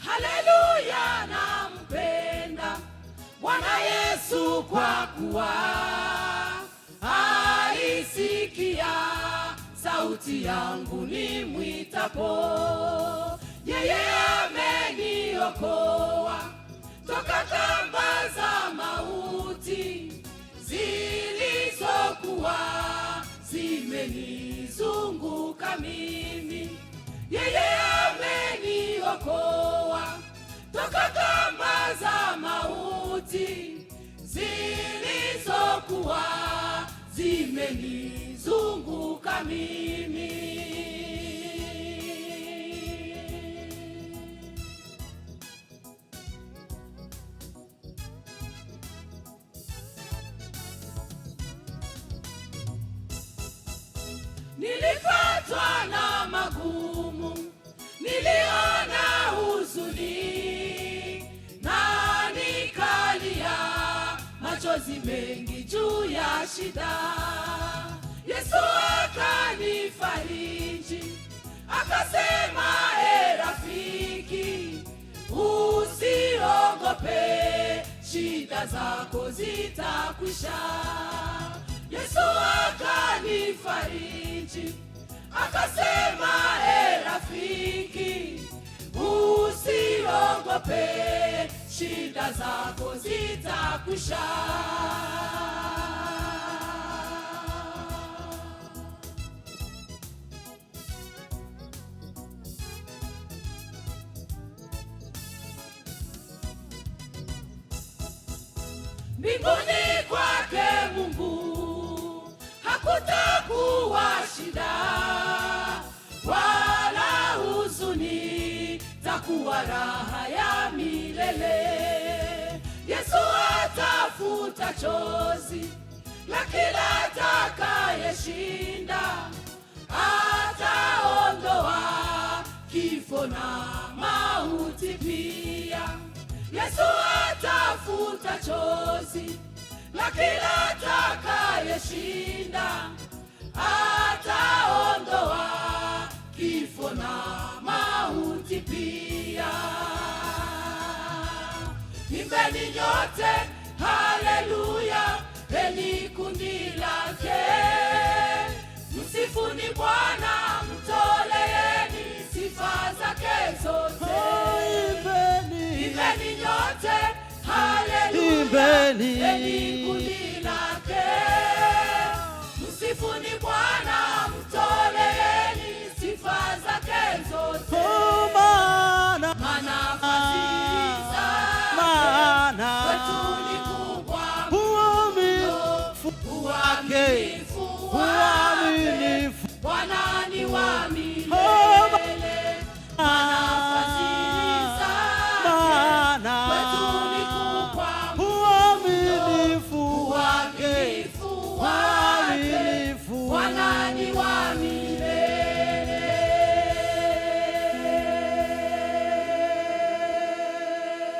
Haleluya, nampenda Bwana Yesu kwa kuwa aisikia sauti yangu nimwitapo. Yeye ameniokoa toka kamba za mauti zilizokuwa zimenizunguka mimi. Yeye ameniokoa toka kamba za mauti zilizokuwa zimenizunguka mimi. Nilipatwa na magumu, niliona huzuni, na nikalia machozi mengi juu ya shida. Yesu akanifariji, akasema, rafiki, usiogope, shida zako zitakwisha. Yesu akanifariji, akasema, rafiki, usiogope, shida zako zitakwisha. Mbinguni kwake Mungu hakutakuwa shida wala huzuni, takuwa raha ya milele. Yesu atafuta chozi la kila atakayeshinda, ataondoa kifo na mauti pia. Yesu atafuta chozi la kila atakayeshinda, ataondoa kifo na mauti pia. Imbeni nyote haleluya, enyi kundi lake, msifuni Bwana, mtoleeni sifa zake zote. Imbeni nyote haleluya, enyi kundi